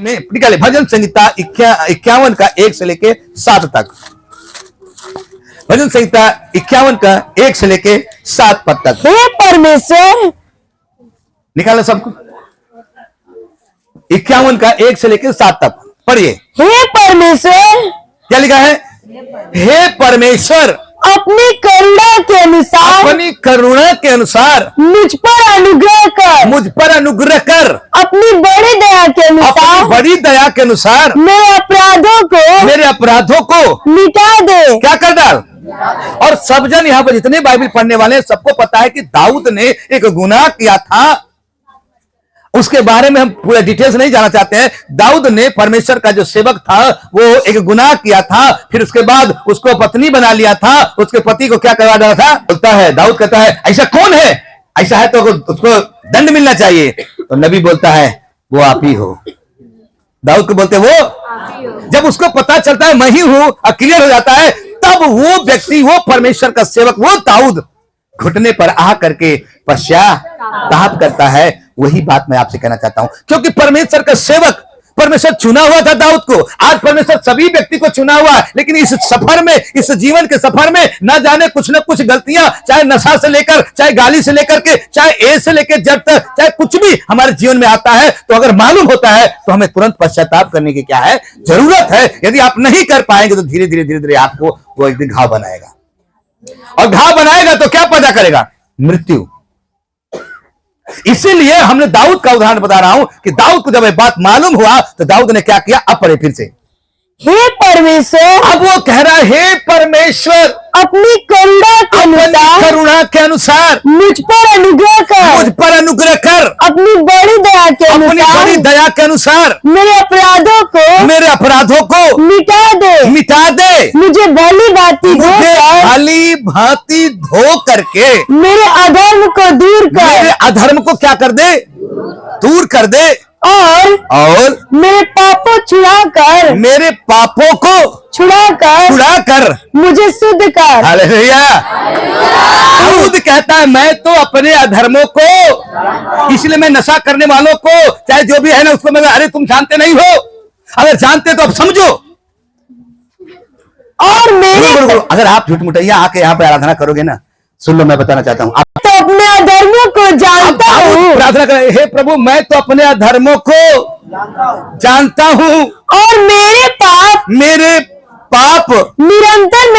में निकाले भजन संहिता 51 का 1 से लेके 7 तक। भजन संहिता 51 का 1 से लेके 7 पद तक। हे परमेश्वर, निकालो सबको। 51 का 1 से लेके 7 तक पढ़िए। हे परमेश्वर, क्या लिखा है? हे परमेश्वर, अपनी करुणा के अनुसार, अपनी करुणा के अनुसार मुझ पर अनुग्रह कर, मुझ पर अनुग्रह कर, अपनी बड़ी दया के अपनी अनुसार बड़ी दया के अनुसार मेरे अपराधों को मिटा दे। क्या कर डाल। और सब जन यहाँ पर जितने बाइबल पढ़ने वाले हैं सबको पता है कि दाऊद ने एक गुनाह किया था। उसके बारे में हम पूरा डिटेल्स नहीं जाना चाहते हैं। दाऊद ने परमेश्वर का जो सेवक था वो एक गुनाह किया था, फिर उसके बाद उसको पत्नी बना लिया था, उसके पति को क्या करवा डाला था। बोलता है, दाऊद कहता है ऐसा कौन है, ऐसा है तो उसको दंड मिलना चाहिए। तो नबी बोलता है वो आप ही हो। दाऊद को बोलते वो, जब उसको पता चलता है मैं ही हूं और क्लियर हो जाता है, तब वो व्यक्ति, वो परमेश्वर का सेवक, वो दाऊद घुटने पर आ करके पश्चाताप करता है। वही बात मैं आपसे कहना चाहता हूं, क्योंकि परमेश्वर का सेवक, परमेश्वर चुना हुआ था दाऊद को। आज परमेश्वर सभी व्यक्ति को चुना हुआ है, लेकिन इस सफर में, इस जीवन के सफर में न जाने कुछ न कुछ गलतियां, चाहे नशा से लेकर, चाहे गाली से लेकर के, चाहे ए से लेकर जब तक, चाहे कुछ भी हमारे जीवन में आता है, तो अगर मालूम होता है तो हमें तुरंत पश्चाताप करने की क्या है, जरूरत है। यदि आप नहीं कर पाएंगे तो धीरे धीरे धीरे धीरे आपको वो एक दिन घाव बनाएगा, और घाव बनाएगा तो क्या पैदा करेगा, मृत्यु। इसीलिए हमने दाऊद का उदाहरण बता रहा हूं कि दाऊद को जब ये बात मालूम हुआ तो दाऊद ने क्या किया। अब पढ़े फिर से। हे परमेश्वर, अब वो कह रहा है हे परमेश्वर, अपनी करुणा के अनुसार मुझ पर अनुग्रह कर, मुझ पर अनुग्रह कर, अपनी बड़ी दया के अनुसार मेरे अपराधों को मिटा दे। मुझे भली भांति धो करके मेरे अधर्म को दूर कर, मेरे अधर्म को क्या कर दे, दूर कर दे। और मेरे पापों को छुड़ा कर मुझे शुद्ध कर। हालेलुया। दाऊद कहता है मैं तो अपने अधर्मों को, इसलिए मैं नशा करने वालों को, चाहे जो भी है ना, उसको मैं, अरे तुम जानते नहीं हो, अगर जानते तो अब समझो। और मेरे अगर आप झूठ मुठैया आके यहाँ पे आराधना करोगे ना, सुन लो मैं बताना चाहता हूँ, तो अपने अधर्मों को जानता हूँ। प्रार्थना करें, हे प्रभु मैं तो अपने अधर्मों को जानता हूँ, और मेरे पाप निरंतर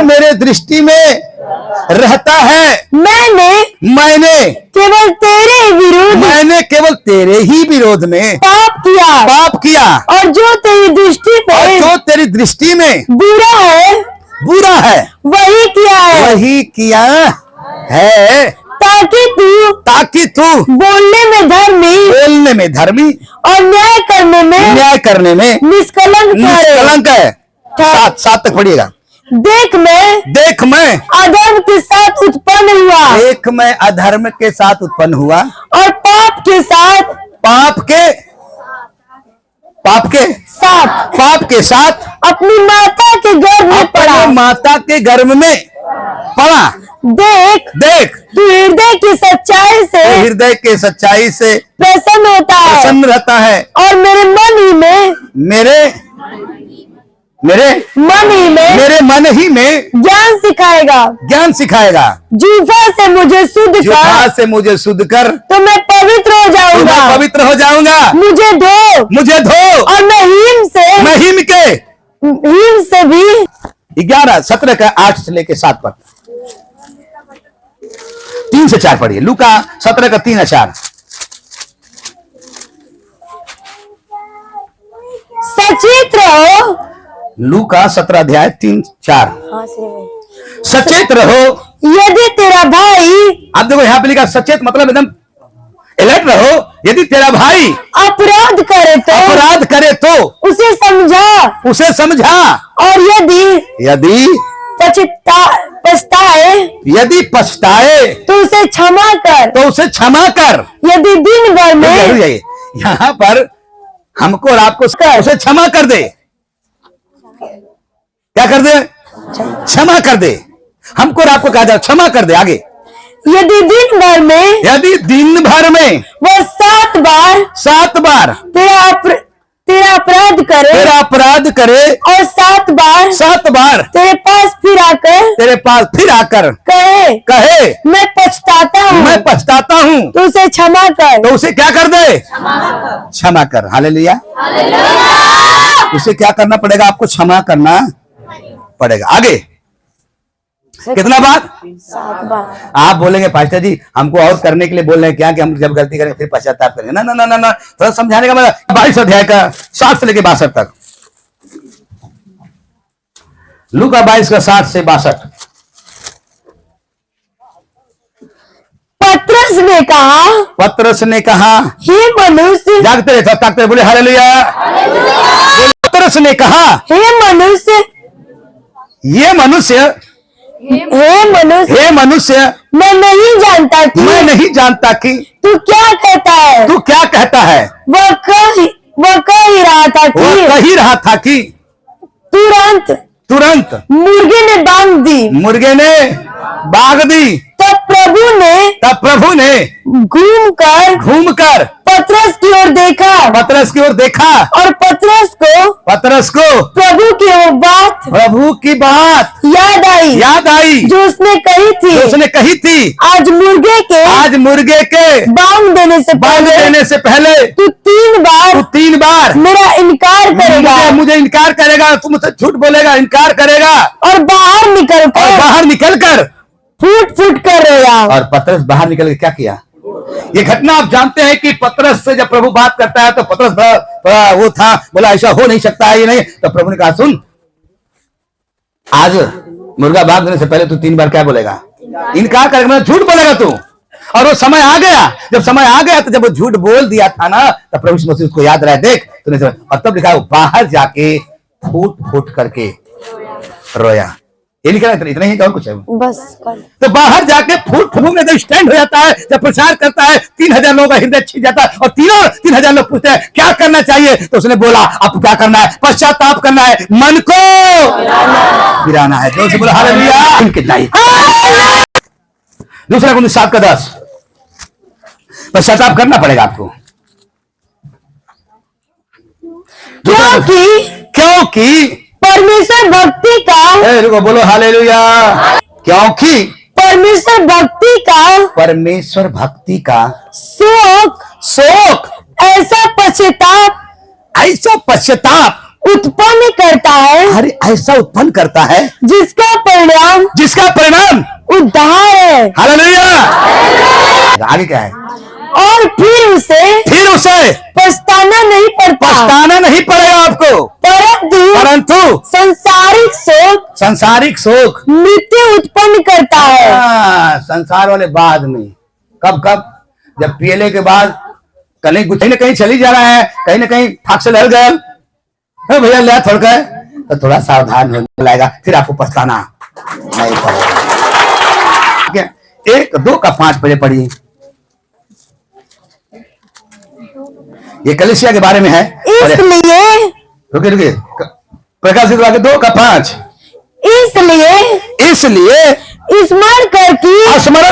मेरे दृष्टि में रहता है। मैंने केवल तेरे ही विरोध में पाप किया, और जो तेरी दृष्टि में बुरा है वही किया है, ताकि तू बोलने में धर्मी और न्याय करने में निष्कलंक है। 7 तक पढ़िएगा। देख मैं अधर्म के साथ उत्पन्न हुआ, और पाप के साथ अपनी माता के गर्भ में पड़ा। देख तू हृदय की सच्चाई से प्रसन्न रहता है, और मेरे मन ही में ज्ञान सिखाएगा। जीवा से मुझे शुद्ध कर, तो मैं पवित्र हो जाऊंगा। मुझे धो, और मैं हिम से भी 17 का 8 से लेके 7 पर 3 से 4 पढ़िए। लूका 17 का 3 और 4। सचेत रहो। लूका 17 अध्याय 3-4। सचेत रहो यदि तेरा भाई, आप देखो यहाँ पे लिखा सचेत मतलब एकदम अलर्ट रहो। यदि तेरा भाई अपराध करे तो उसे समझा, और यदि पछताए तो उसे क्षमा कर। यदि दिन भर में, यहाँ पर हमको और आपको उसे क्षमा कर दे। क्या कर दे? क्षमा कर दे। हमको और आपको कहा जाए क्षमा कर दे। आगे, यदि दिन भर में वह 7 बार तेरा करे और 7 बार तेरे पास फिर आकर कहे मैं पछताता हूँ तो उसे क्षमा कर। तो उसे क्या कर दे? क्षमा कर। हालेलुया। उसे क्या करना पड़ेगा? आपको क्षमा करना पड़ेगा। आगे कितना बार? 7 बार। आप बोलेंगे पास्टर जी हमको और करने के लिए बोल रहे हैं क्या कि हम जब गलती करें फिर पश्चाताप करें? ना ना ना ना ना, थोड़ा समझाने का मतलब 22 अध्याय का 60 से लेकर 62 तक। लूका 22 का 60 से 62। पतरस ने कहा हे मनुष्य, जागते रहे ताकते बोले हालेलुया। पतरस ने कहा हे मनुष्य, मैं नहीं जानता कि तू क्या कहता है। वह कह ही रहा था कि तुरंत मुर्गे ने बांग दी। तब प्रभु ने घूमकर पतरस की ओर देखा और पतरस को प्रभु की बात याद आई जो उसने कही थी आज मुर्गे के बांग देने से पहले तू 3 बार मेरा इनकार करेगा। मुझे इनकार करेगा, तू मुझसे झूठ बोलेगा, इनकार करेगा और बाहर निकल कर फूट कर रोया। और पतरस बाहर निकल के क्या किया? ये घटना आप जानते हैं कि पतरस से जब प्रभु बात करता है तो पतरस बड़ा वो था, बोला ऐसा हो नहीं सकता है, ये नहीं। तो प्रभु ने कहा सुन, आज मुर्गा बांग देने से पहले तू 3 बार क्या बोलेगा? इनकार करेगा, मतलब झूठ बोलेगा तू। और वो समय आ गया, जब समय आ गया तो जब वो झूठ बोल दिया था ना, तब प्रभु यीशु मसीह उसको याद रहा, देख तूने। और तब लिखा वो बाहर जाके फूट करके रोया। ये लिखा है, इतना ही और कुछ है बस। तो बाहर जाके फूट में जब स्टैंड हो जाता है, जब प्रचार करता है, 3000 लोगों का हृदय छिप जाता है और 3000 लोग पूछते हैं क्या करना चाहिए, तो उसने बोला अब क्या करना है? पश्चाताप करना है, मन को गिराना है। जो से बोला हालेलुया। इनके चाहिए। दूसरा कुछ 7 का 10 पश्चाताप करना पड़ेगा आपको, क्योंकि परमेश्वर भक्ति का रुको बोलो हालेलुया। क्योंकि परमेश्वर भक्ति का शोक ऐसा पश्चाताप उत्पन्न करता है जिसका परिणाम उद्धार है। हालेलुया। आगे क्या है? और फिर उसे पछताना नहीं पड़ेगा आपको, परंतु संसारिक शोक मृत्यु उत्पन्न करता है। संसार वाले बाद में कब जब पीएलए के बाद कहीं न कहीं चली जा रहा है, कहीं न कहीं थाक से लड़ गया भैया ले थोड़ गए, तो थोड़ा सावधान हो जाएगा, फिर आपको पछताना नहीं पड़ेगा। 1 2 का 5 बजे पढ़िए। ये कलीसिया के बारे में है। इसलिए रुकिए प्रकाशित वाक्य 2 का 5। इसलिए स्मरण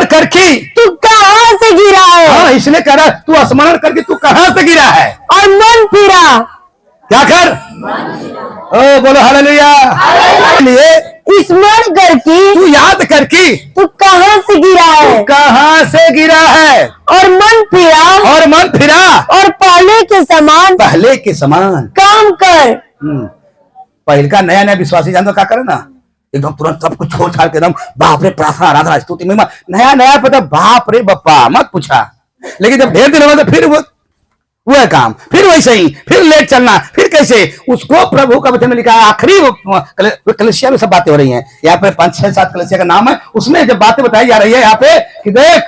करके तू कहाँ से गिरा है? हाँ, इसलिए कह रहा तू स्मरण करके तू कहाँ से गिरा है और मन फिरा। क्या कर? ओ बोलो हालेलुया। इसलिए स्मरण करके तू याद करके तू कहाँ से गिरा है और मन फिरा और पहले के समान काम कर। पहले का नया विश्वासी जानते क्या करे ना, एकदम तुरंत सब कुछ छोड़ छाड़ के एकदम बाप रे प्रार्थना आराधना स्तुति महिमा नया पता बाप रे बप्पा मत पूछा। लेकिन जब ढेर दिन हो तो फिर वो है काम, फिर वैसे ही, फिर लेट चलना, फिर कैसे उसको प्रभु का वचन में लिखा है। आखिरी कलीसिया में सब बातें हो रही हैं, यहाँ पे 5 6 7 कलीसिया का नाम है, उसमें जब बातें बताई जा रही है यहाँ पे कि देख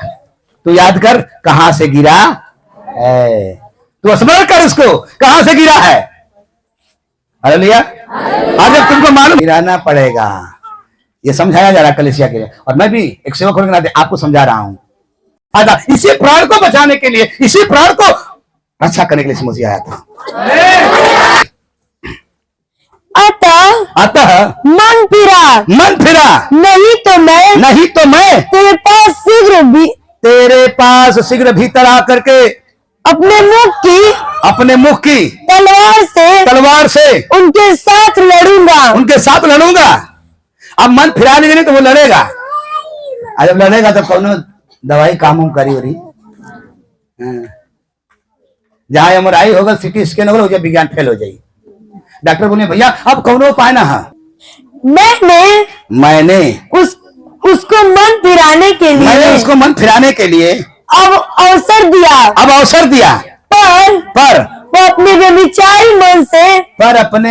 तू याद कर कहां से गिरा है, तू स्मरण कर उसको कहां से गिरा है। हालेलुया। आज जब तुमको मालूम गिराना पड़ेगा, ये समझाया जा रहा है कलीसिया के लिए, और मैं भी एक सेवक होने के नाते आपको समझा रहा हूं। इसी प्राण को बचाने के लिए, इसी प्राण को रक्षा करने के लिए मसीह आया था। अतः मन फिरा नहीं तो मैं तेरे पास शीघ्र भीतर आकर के अपने मुख की तलवार से उनके साथ लड़ूंगा। अब मन फिरा लेंगे नहीं तो वो लड़ेगा, और जब लड़ेगा तो कौन दवाई काम करी हो रही। जहां एमआरआई होगा, सीटी स्कैन होगा, उसे विज्ञान फेल हो जाएगी। डॉक्टर बोले भैया अब कौन उपाय ना है। मैंने उसको मन फिराने के लिए अब अवसर दिया। पर वो अपने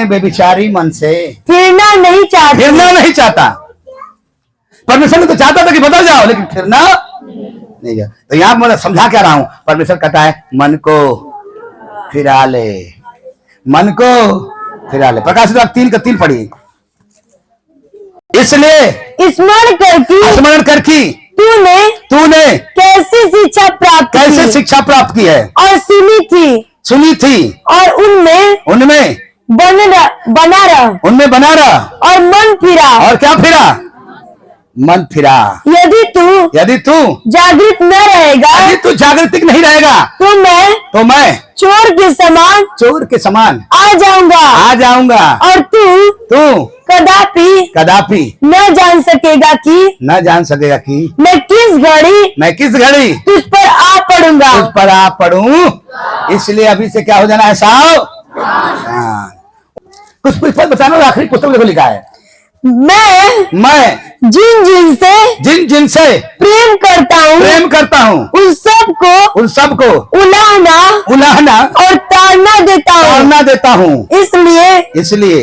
व्यभिचारी मन से फिरना नहीं चाहता। परमेश्वर ने तो चाहता था कि बदल जाओ, लेकिन फिरना नहीं जा। तो यहाँ मैं समझा क्या रहा हूं, परमेश्वर कहता है मन को फिरा ले। प्रकाशित वाक्य 3:3 पढ़िए। इसलिए स्मरण करके तूने कैसे शिक्षा प्राप्त की है और सुनी थी और उनमें बना रहा और और क्या फिरा। यदि तू जागृत न रहेगा, यदि तू जागृतिक नहीं रहेगा, तो मैं चोर के समान आ जाऊंगा और तू कदापि न जान सकेगा कि मैं किस घड़ी तुझ पर आ पड़ूं। इसलिए अभी से क्या हो जाना है साहब। कुछ बताना, आखिरी पुस्तक में लिखा है मैं जिन से प्रेम करता हूँ उन सबको उलाहना और ताड़ना देता हूँ। इसलिए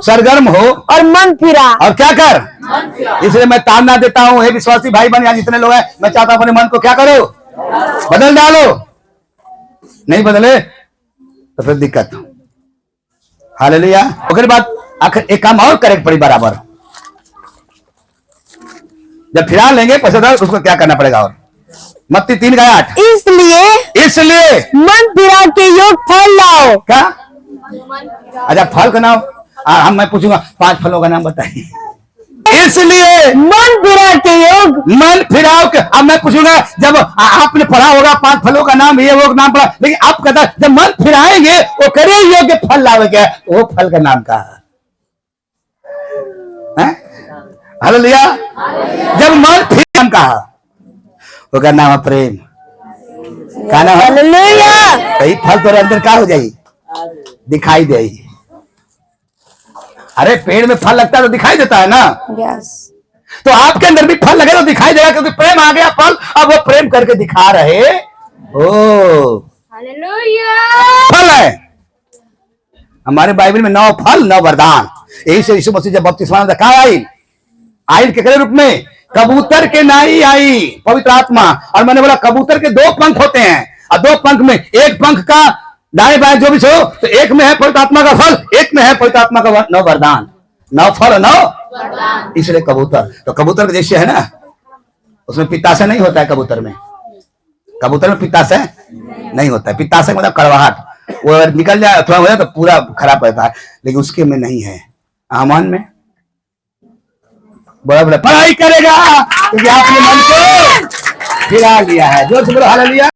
सरगर्म हो और मन फिरा। और क्या कर। इसलिए मैं ताड़ना देता हूँ। हे विश्वासी भाई बहन, यहाँ जितने लोग हैं, मैं चाहता हूँ अपने मन को क्या करो, बदल डालो। नहीं बदले तो फिर दिक्कत। हालेलुया। उसके बाद आखिर एक काम और करेक्ट पड़ी बराबर। जब फिरा लेंगे पश्चात उसको क्या करना पड़ेगा। और मत्ती 3:8 इसलिए मन फिरा के योग फल लाओ। क्या? अच्छा फल का नाम हम मैं पूछूंगा, 5 फलों का नाम बताइए। इसलिए मन फिराओ के। अब मैं पूछूंगा, जब आपने पढ़ा होगा 5 फलों का नाम, ये वो नाम पढ़ा, लेकिन आप कहता जब मन फिराएंगे वो करे योग्य फल लावे, क्या वो फल का नाम का है? हालेलुया। जब मन फिर कहा वो का नाम है प्रेम का नाम। हालेलुया। तो फल तो अंदर क्या हो जाएगी, दिखाई देगी। अरे पेड़ में फल लगता है तो दिखाई देता है ना। यस। तो आपके अंदर भी फल लगे तो दिखाई देगा, क्योंकि प्रेम आ गया फल। अब वो प्रेम करके दिखा रहे ओ फल है। हमारे बाइबल में 9 फल 9 वरदान। यही से यीशु मसीह जब बपतिस्मा में कहा आई के रूप में कबूतर के नाई आई पवित्र आत्मा। और मैंने बोला कबूतर के 2 पंख होते हैं, और 2 पंख में एक पंख का दाएं बाएं जो भी हो, तो एक में है पवित्र आत्मा का फल, एक में है पवित्र आत्मा का 9 वरदान। 9 फल 9 वरदान। इसलिए कबूतर तो कबूतर के जैसे है ना, उसमें पित्ताशय नहीं होता है। कबूतर में पित्ताशय नहीं होता है। पित्ताशय मतलब कड़वाहट, वो निकल जाए थोड़ा हो जाए तो पूरा खराब रहता है, लेकिन उसके में नहीं है। आमान में बड़ा बड़ा पढ़ाई करेगा, क्योंकि आपने मन को फिरा लिया है। जोर से बोलो हालेलुया।